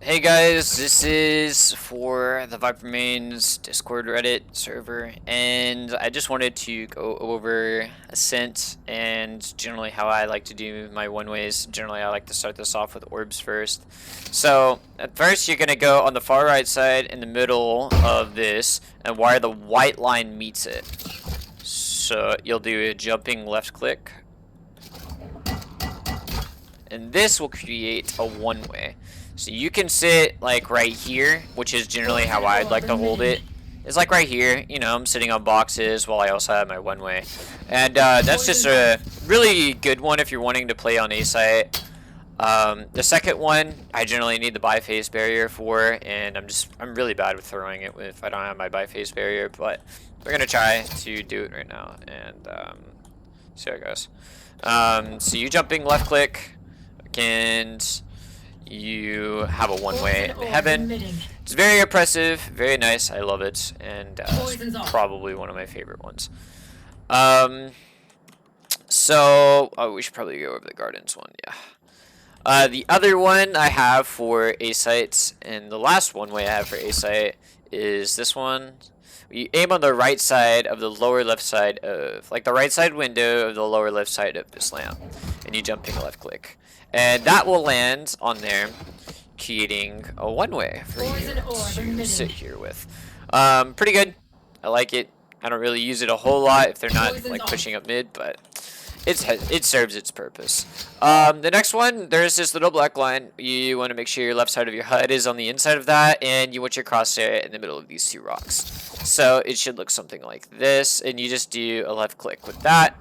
Hey guys, this is for the Viper Mains Discord Reddit server, and I just wanted to go over ascent and generally how I like to do my one ways. Generally, I like to start this off with orbs first. So, at first, you're gonna go on the far right side in the middle of this, and where the white line meets it. So, you'll do a jumping left click, and this will create a one way. So you can sit like right here, which is generally how I'd like to hold it. It's like right here, you know, I'm sitting on boxes while I also have my one way. And that's just a really good one if you're wanting to play on A site. The second one, I generally need the biface barrier for, and I'm really bad with throwing it if I don't have my biface barrier, but we're gonna try to do it right now and see how it goes. So you jumping left click, and you have a one-way in heaven. It's very oppressive, very nice. I love it, and it's probably one of my favorite ones. So we should probably go over the gardens one. Yeah. The other one I have for A sites, and the last one way I have for A site is this one. You aim on the right side of the lower left side of, like the right side window of the lower left side of this lamp, and you jumping left click. And that will land on there, creating a one-way for you to sit here with. Pretty good. I like it. I don't really use it a whole lot if they're not like pushing up mid, but it serves its purpose. The next one, there's this little black line. You want to make sure your left side of your HUD is on the inside of that, and you want your crosshair in the middle of these two rocks. So it should look something like this, and you just do a left click with that.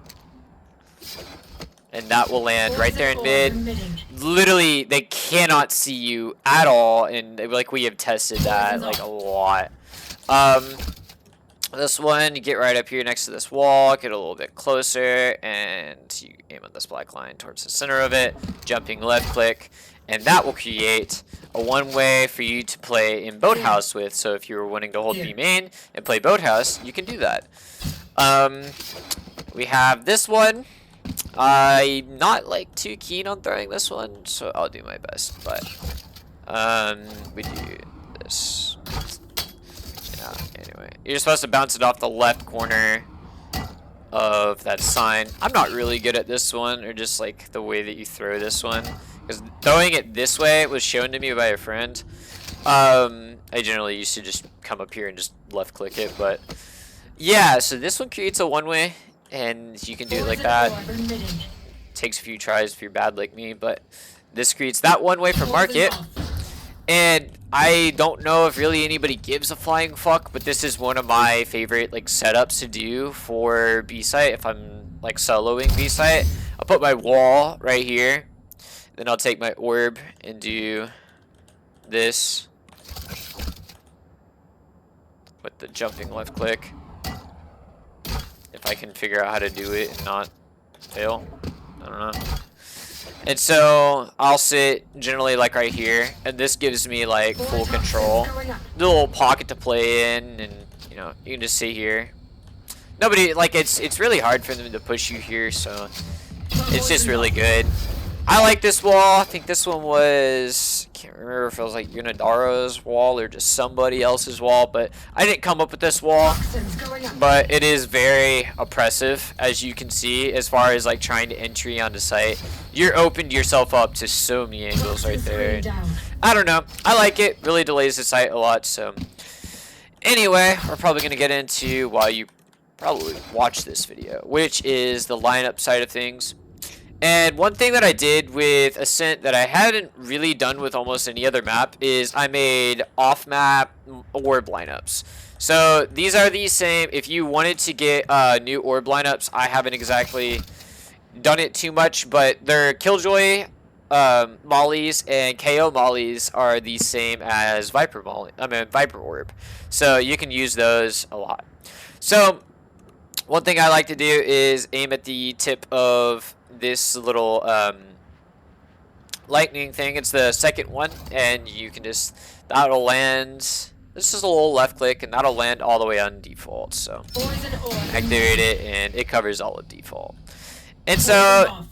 And that will land right there in mid. Literally, they cannot see you at all, and like we have tested that like a lot. This one, you get right up here next to this wall, get a little bit closer, and you aim on this black line towards the center of it, jumping left click, and that will create a one-way for you to play in Boathouse with. So if you're wanting to hold B main and play Boathouse, you can do that. We have this one. I'm not like too keen on throwing this one, so I'll do my best. But we do this. Yeah. Anyway, you're supposed to bounce it off the left corner of that sign. I'm not really good at this one, or just like the way that you throw this one, because throwing it this way was shown to me by a friend. I generally used to just come up here and just left click it, but yeah. So this one creates a one-way. And you can do it like that. Takes a few tries if you're bad like me, but this creates that one way for market. And I don't know if really anybody gives a flying fuck, but this is one of my favorite like setups to do for B site if I'm like soloing B site. I'll put my wall right here, then I'll take my orb and do this with the jumping left click. If I can figure out how to do it and not fail. I don't know. And so I'll sit generally like right here, and this gives me like full control. The little pocket to play in, and you know, you can just sit here. Nobody, like, it's really hard for them to push you here, so it's just really good. I like this wall. I think this one was, can't remember if it was like Unidaro's wall or just somebody else's wall, but I didn't come up with this wall. But it is very oppressive, as you can see, as far as like trying to entry onto site. You're opened yourself up to so many angles right there. I don't know. I like it. Really delays the site a lot. So anyway, we're probably going to get into while you probably watch this video, which is the lineup side of things. And one thing that I did with Ascent that I hadn't really done with almost any other map is I made off-map orb lineups. So these are the same. If you wanted to get new orb lineups, I haven't exactly done it too much, but their Killjoy mollies and KO mollies are the same as Viper orb. So you can use those a lot. So one thing I like to do is aim at the tip of this little lightning thing. It's the second one, and you can just, that'll land. This is a little left click, and that'll land all the way on default. So activate it, and it covers all of default. And so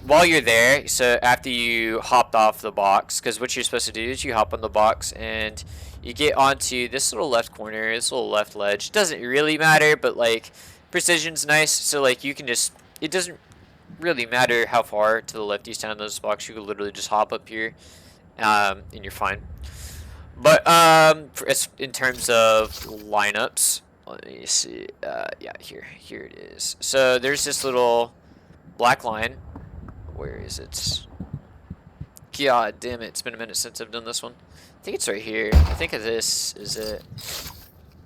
while you're there, so after you hopped off the box, because what you're supposed to do is you hop on the box and you get onto this little left corner, this little left ledge. Doesn't really matter, but like precision's nice, so like you can just, it doesn't really matter how far to the left you stand on this box. You can literally just hop up here, and you're fine. But in terms of lineups, let me see. Yeah, here it is. So there's this little black line. Where is it? God damn it! It's been a minute since I've done this one. I think it's right here. I think this is it.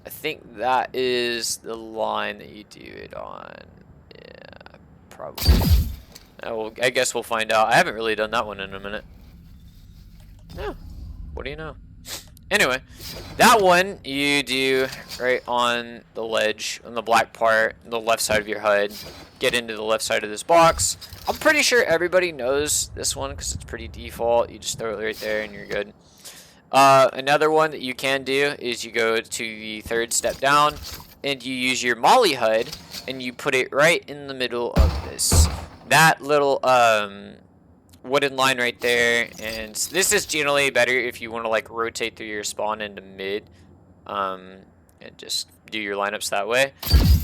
I think that is the line that you do it on. Yeah, probably. I guess we'll find out. I haven't really done that one in a minute. No. What do you know? Anyway, that one you do right on the ledge, on the black part, the left side of your HUD. Get into the left side of this box. I'm pretty sure everybody knows this one because it's pretty default. You just throw it right there and you're good. Another one that you can do is you go to the third step down and you use your Molly HUD and you put it right in the middle of this. That little wooden line right there, and this is generally better if you want to like rotate through your spawn into mid, and just do your lineups that way.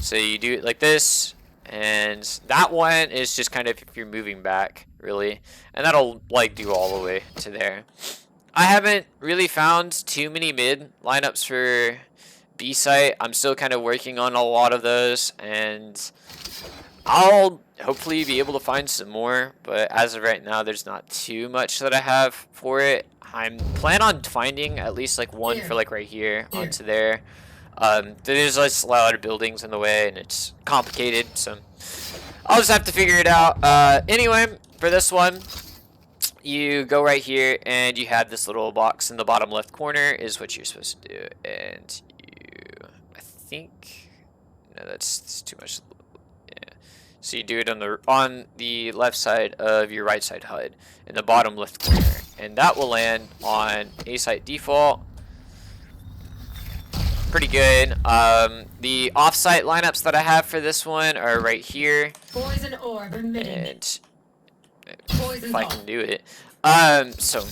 So you do it like this, and that one is just kind of if you're moving back really, and that'll like do all the way to there. I haven't really found too many mid lineups for B site. I'm still kind of working on a lot of those, and I'll hopefully be able to find some more, but as of right now, there's not too much that I have for it. I'm plan on finding at least like one for like right here onto there. There's just a lot of buildings in the way, and it's complicated, so I'll just have to figure it out. Anyway, for this one, you go right here, and you have this little box in the bottom left corner is what you're supposed to do, and I think, no, that's too much. So you do it on the left side of your right side HUD in the bottom left corner, and that will land on A site default. Pretty good. The off-site lineups that I have for this one are right here. Poison orb emitting. And if I can do it. So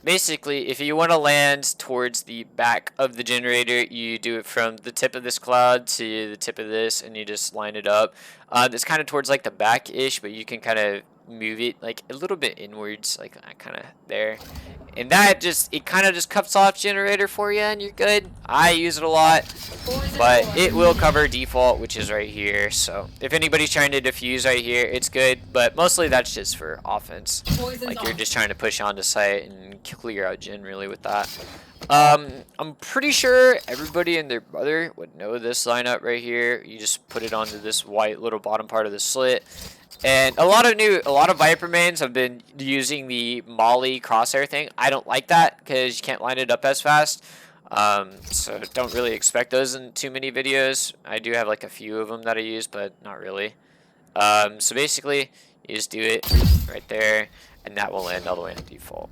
basically, if you want to land towards the back of the generator, you do it from the tip of this cloud to the tip of this, and you just line it up. It's kind of towards like the back-ish, but you can kind of move it like a little bit inwards, like kind of there. And that just, it kind of just cuts off generator for you, and you're good. I use it a lot, but it will cover default, which is right here. So if anybody's trying to defuse right here, it's good, but mostly that's just for offense. Like you're just trying to push onto site and clear out gen really with that. I'm pretty sure everybody and their brother would know this lineup right here. You just put it onto this white little bottom part of the slit. And a lot of Viper mains have been using the Molly crosshair thing. I don't like that because you can't line it up as fast. So don't really expect those in too many videos. I do have like a few of them that I use, but not really. So basically, you just do it right there, and that will land all the way on default.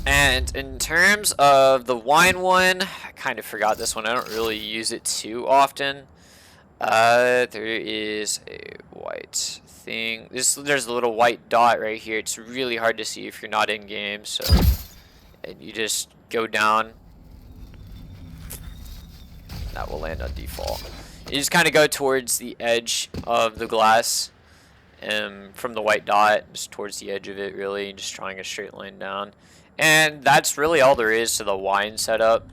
And in terms of the wine one, I kind of forgot this one. I don't really use it too often. There is a white thing. There's a little white dot right here. It's really hard to see if you're not in game. So, and you just go down. That will land on default. You just kind of go towards the edge of the glass, from the white dot, just towards the edge of it. Really, just drawing a straight line down. And that's really all there is to the wine setup.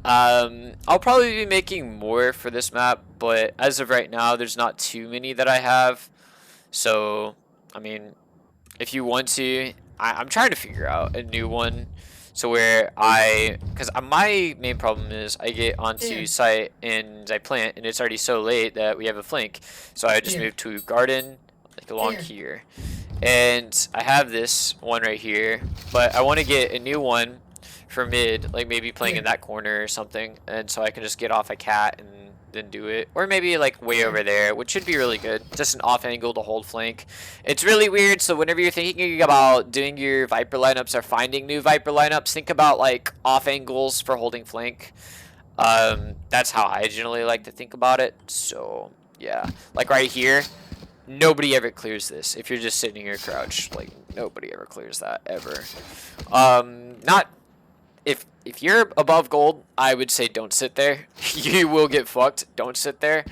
I'll probably be making more for this map, but as of right now, there's not too many that I have. So, I mean, if you want to, I'm trying to figure out a new one. So where because my main problem is I get onto site and I plant, and it's already so late that we have a flank. So I just moved to garden, like along here. And I have this one right here, but I want to get a new one for mid, like maybe playing in that corner or something, and so I can just get off a cat and then do it, or maybe like way over there, which should be really good, just an off angle to hold flank. It's really weird, so whenever you're thinking about doing your Viper lineups or finding new Viper lineups, think about like off angles for holding flank. That's how I generally like to think about it. So Yeah, like right here, nobody ever clears this. If you're just sitting here crouched, like nobody ever clears that ever. Not if you're above gold, I would say don't sit there. You will get fucked. Don't sit there.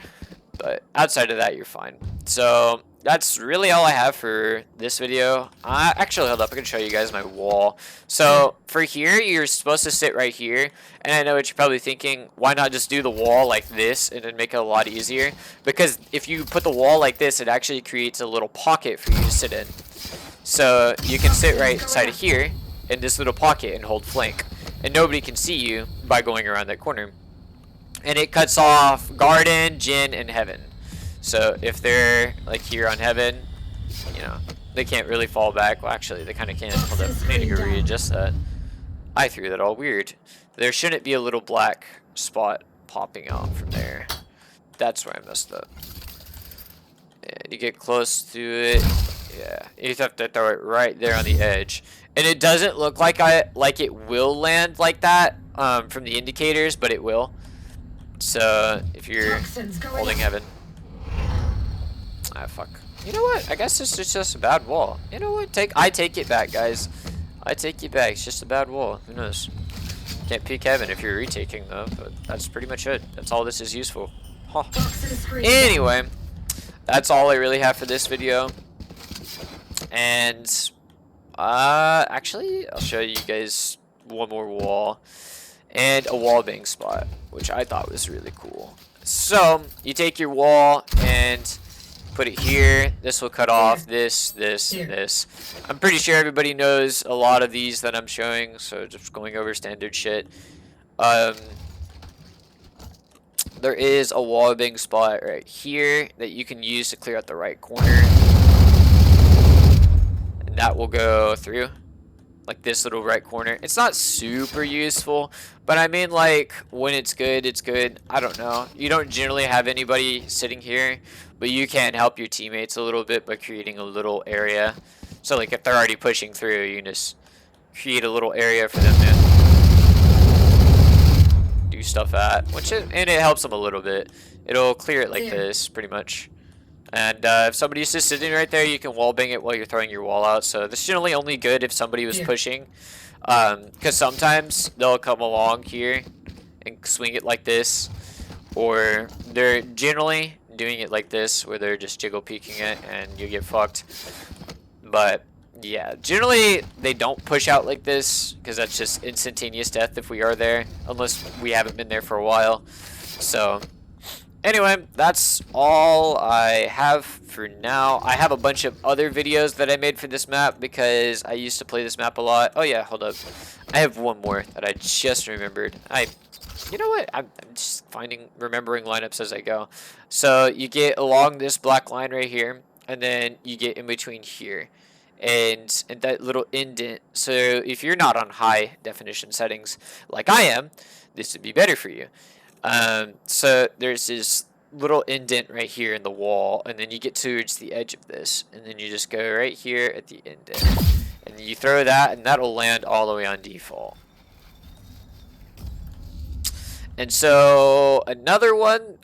But outside of that, you're fine. So that's really all I have for this video. Actually, hold up. I can show you guys my wall. So for here, you're supposed to sit right here. And I know what you're probably thinking. Why not just do the wall like this and then make it a lot easier? Because if you put the wall like this, it actually creates a little pocket for you to sit in. So you can sit right side of here in this little pocket and hold flank. And nobody can see you by going around that corner. And it cuts off garden, Jinn, and heaven. So if they're like here on heaven, you know, they can't really fall back. Well, actually, they kind of can. Hold up, I need to go readjust that. I threw that all weird. There shouldn't be a little black spot popping out from there. That's where I messed up. And you get close to it. Yeah, you have to throw it right there on the edge. And it doesn't look like it will land like that from the indicators, but it will. So if you're holding heaven, fuck. You know what? I guess it's just a bad wall. You know what? I take it back, guys. I take it back. It's just a bad wall. Who knows? Can't peek heaven if you're retaking though. But that's pretty much it. That's all this is useful. Huh. Anyway, that's all I really have for this video. And actually, I'll show you guys one more wall. And a wall bang spot, which I thought was really cool. So you take your wall and put it here. This will cut off this, this, and this. I'm pretty sure everybody knows a lot of these that I'm showing, so just going over standard shit. There is a wall bang spot right here that you can use to clear out the right corner. And that will go through. Like this little right corner. It's not super useful, but I mean, like, when it's good, it's good. I don't know. You don't generally have anybody sitting here, but you can help your teammates a little bit by creating a little area. So, like, if they're already pushing through, you can just create a little area for them to do stuff at, and it helps them a little bit. It'll clear it like this, pretty much. And if somebody's just sitting right there, you can wall bang it while you're throwing your wall out. So this is generally only good if somebody was pushing. Because sometimes they'll come along here and swing it like this. Or they're generally doing it like this, where they're just jiggle peeking it and you get fucked. But yeah, generally they don't push out like this, because that's just instantaneous death if we are there. Unless we haven't been there for a while. So anyway, that's all I have for now. I have a bunch of other videos that I made for this map because I used to play this map a lot. Oh yeah, hold up. I have one more that I just remembered. You know what? I'm just remembering lineups as I go. So you get along this black line right here, and then you get in between here. And that little indent. So if you're not on high definition settings like I am, this would be better for you. So there's this little indent right here in the wall, and then you get towards the edge of this, and then you just go right here at the indent, and you throw that, and that'll land all the way on default. And so another one,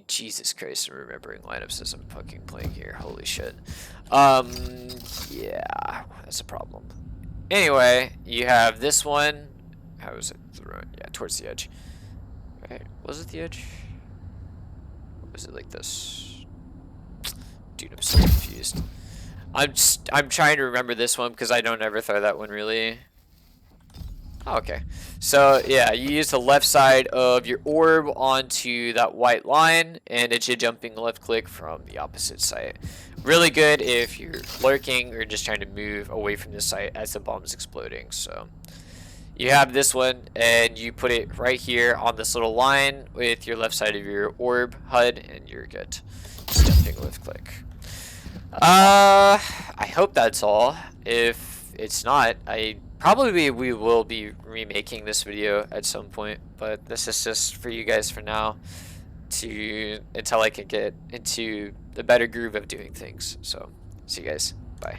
Jesus Christ, I'm remembering lineups as I'm fucking playing here. Holy shit. Yeah, that's a problem. Anyway, you have this one. How is it thrown? Yeah, towards the edge. Right, was it the edge? Or was it like this? Dude, I'm so confused. I'm trying to remember this one because I don't ever throw that one really. Oh, okay. So yeah, you use the left side of your orb onto that white line, and it's a jumping left click from the opposite side. Really good if you're lurking or just trying to move away from the site as the bomb is exploding. So you have this one, and you put it right here on this little line with your left side of your orb HUD, and you're good. Just jumping left click. I hope that's all. If it's not, we will be remaking this video at some point, but this is just for you guys for now, until I can get into the better groove of doing things. So see you guys. Bye.